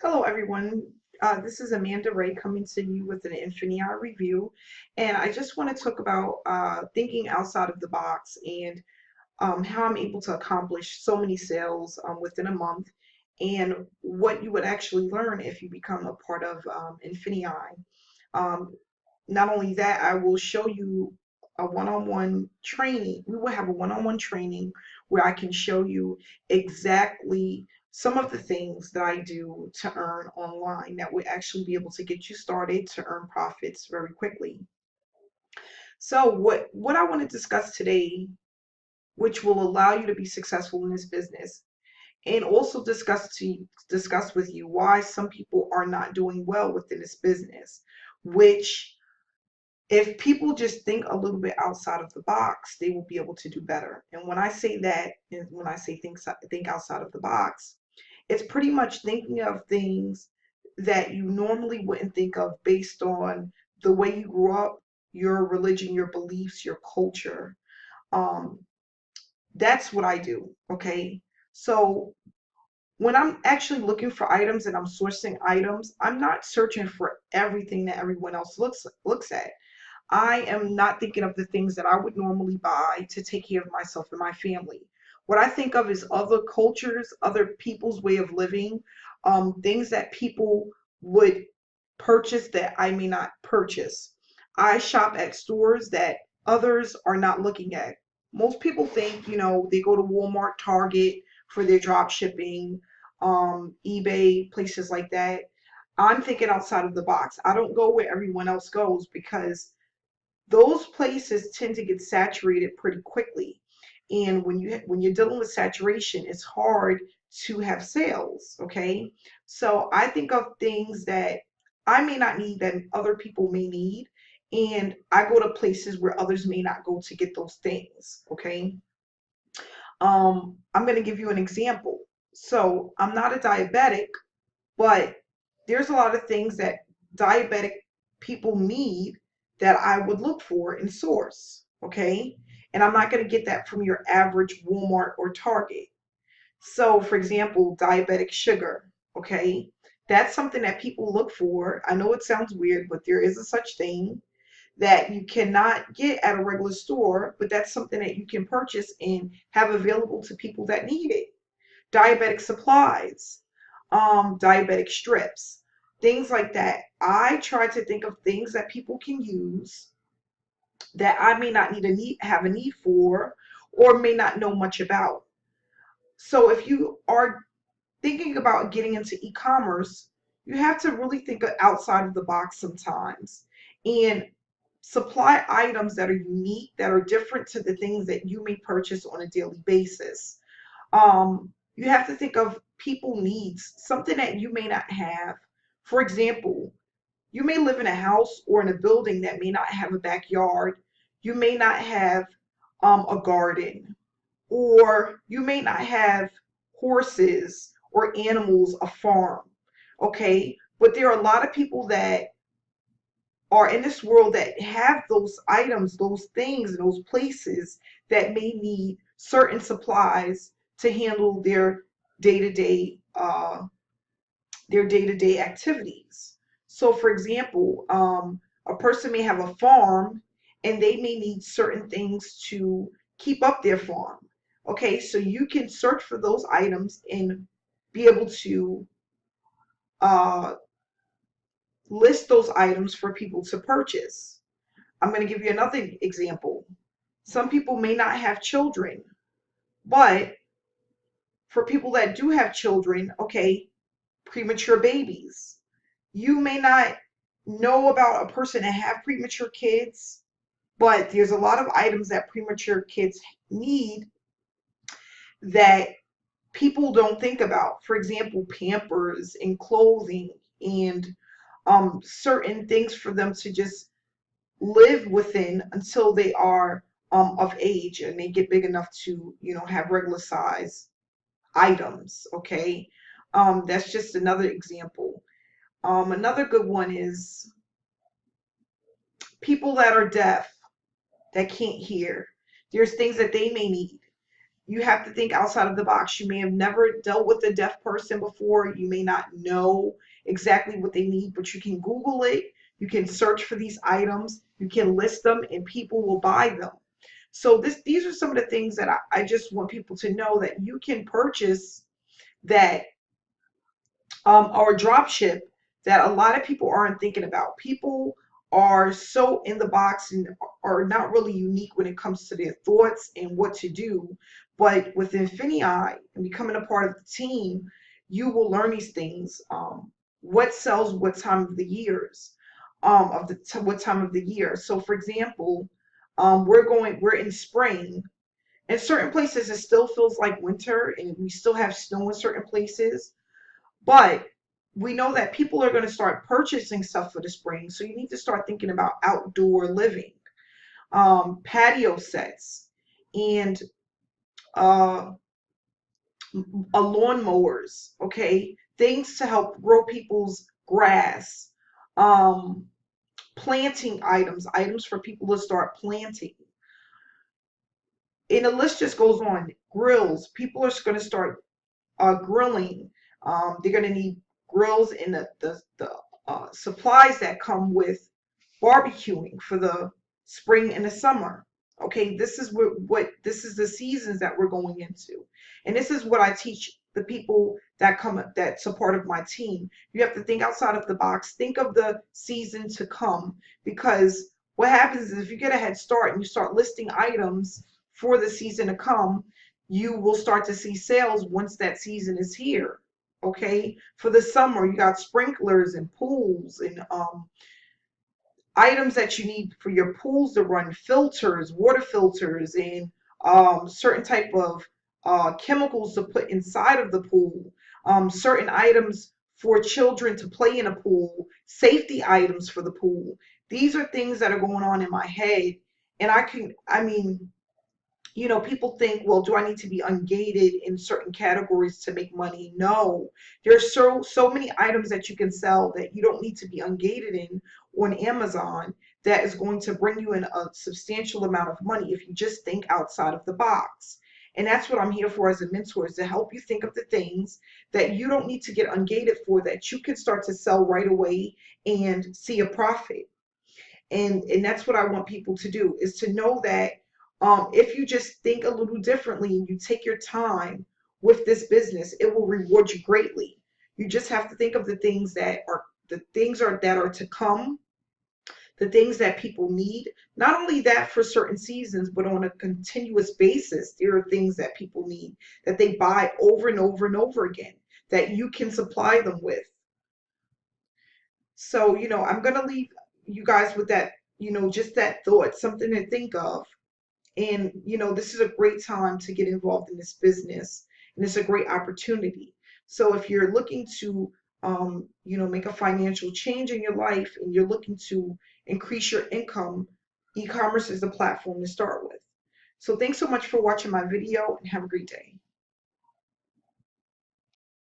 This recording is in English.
Hello, everyone. This is Amanda Ray coming to you with an INFINii review, and I just want to talk about thinking outside of the box and how I'm able to accomplish so many sales within a month, and what you would actually learn if you become a part of INFINii. Um, Not only that, I will show you a one-on-one training. We will have a one-on-one training where I can show you exactly some of the things that I do to earn online that would actually be able to get you started to earn profits very quickly. So what I want to discuss today, which will allow you to be successful in this business, and also discuss with you why some people are not doing well within this business, which if people just think a little bit outside of the box, they will be able to do better. And when I say that, and when I say think outside of the box, it's pretty much thinking of things that you normally wouldn't think of based on the way you grew up, your religion, your beliefs, your culture. Um, that's what I do. Okay. So when I'm actually looking for items and I'm sourcing items, I'm not searching for everything that everyone else looks at. I am not thinking of the things that I would normally buy to take care of myself and my family. What I think of is other cultures, other people's way of living, things that people would purchase that I may not purchase. I shop at stores that others are not looking at. Most people think, they go to Walmart, Target for their drop shipping, eBay, places like that. I'm thinking outside of the box. I don't go where everyone else goes because those places tend to get saturated pretty quickly. And when you're dealing with saturation, it's hard to have sales, okay? So I think of things that I may not need that other people may need, and I go to places where others may not go to get those things, okay? I'm going to give you an example. So I'm not a diabetic, but there's a lot of things that diabetic people need that I would look for and source, okay? And I'm not going to get that from your average Walmart or Target. So, for example, diabetic sugar, okay? That's something that people look for. I know it sounds weird, but there is a such thing that you cannot get at a regular store, but that's something that you can purchase and have available to people that need it. Diabetic supplies, diabetic strips, things like that. I try to think of things that people can use that I may not have a need for or may not know much about. So if you are thinking about getting into e-commerce, you have to really think outside of the box sometimes and supply items that are unique, that are different to the things that you may purchase on a daily basis. You have to think of people needs, something that you may not have. For example, you may live in a house or in a building that may not have a backyard. You may not have a garden, or you may not have horses or animals, a farm. Okay, but there are a lot of people that are in this world that have those items, those things, and those places that may need certain supplies to handle day-to-day uh, their day-to-day activities. So, for example, a person may have a farm and they may need certain things to keep up their farm. Okay, so you can search for those items and be able to uh, list those items for people to purchase. I'm going to give you another example. Some people may not have children, but for people that do have children, okay, premature babies. You may not know about a person that have premature kids, but there's a lot of items that premature kids need that people don't think about. For example, Pampers and clothing and certain things for them to just live within until they are of age and they get big enough to, have regular size items. Okay, that's just another example. Another good one is people that are deaf, that can't hear. There's things that they may need. You have to think outside of the box. You may have never dealt with a deaf person before. You may not know exactly what they need, but you can Google it. You can search for these items. You can list them, and people will buy them. So these are some of the things that I just want people to know, that you can purchase that, or drop ship, that a lot of people aren't thinking about. People are so in the box and are not really unique when it comes to their thoughts and what to do. But with INFINii and becoming a part of the team, you will learn these things. What sells, what time of the years, what time of the year. So, for example, we're in spring. In certain places, it still feels like winter, and we still have snow in certain places. But we know that people are going to start purchasing stuff for the spring. So you need to start thinking about outdoor living, patio sets, and uh, lawn mowers, okay? Things to help grow people's grass, um, planting items, items for people to start planting. And the list just goes on. Grills. People are going to start grilling. They're going to need grills and the supplies that come with barbecuing for the spring and the summer. Okay, this is what this is the seasons that we're going into, and this is what I teach the people that come that's a part of my team. You have to think outside of the box. Think of the season to come, because what happens is if you get a head start and you start listing items for the season to come, you will start to see sales once that season is here. Okay, for the summer, you got sprinklers and pools and items that you need for your pools to run, filters, water filters, and certain type of chemicals to put inside of the pool, certain items for children to play in a pool, safety items for the pool. These are things that are going on in my head, and I mean, people think, well, do I need to be ungated in certain categories to make money? No, there's so many items that you can sell that you don't need to be ungated in on Amazon, that is going to bring you in a substantial amount of money if you just think outside of the box. And that's what I'm here for as a mentor, is to help you think of the things that you don't need to get ungated for, that you can start to sell right away and see a profit. And that's what I want people to do, is to know that if you just think a little differently and you take your time with this business, it will reward you greatly. You just have to think of the things that are to come, the things that people need. Not only that for certain seasons, but on a continuous basis, there are things that people need, that they buy over and over and over again, that you can supply them with. So, I'm going to leave you guys with that, just that thought, something to think of. And, this is a great time to get involved in this business, and it's a great opportunity. So if you're looking to, make a financial change in your life, and you're looking to increase your income, e-commerce is the platform to start with. So thanks so much for watching my video, and have a great day.